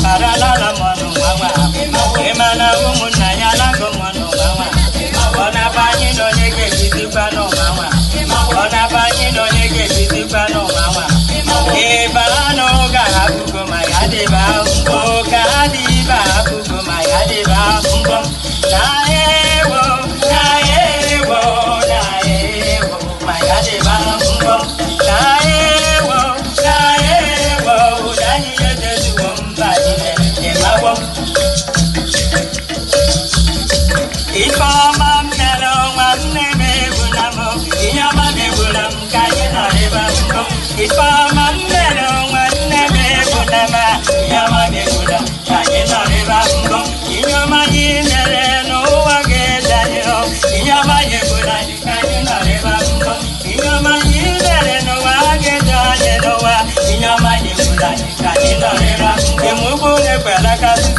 Para la mano, mamá. Ifeọma mere nwanne m egbula m, ihe ọma megbula m ka anyị nọrịba mbụ. Ifeọma mere nwanne m egbula m, ihe ọma megbula m ka anyị nọrịba mbụ. Ihe ọma anyị mere n'ụwa ga-eji anyị hụ, ihe ọma megbula anyị ka anyị nọrịba mbụ. Ihe ọma anyị mere n'ụwa ga-eji anyị n'ụwa, ihe ọma megbula anyị ka anyị nọrịba mbụ. Emugbu na-ekwela kasị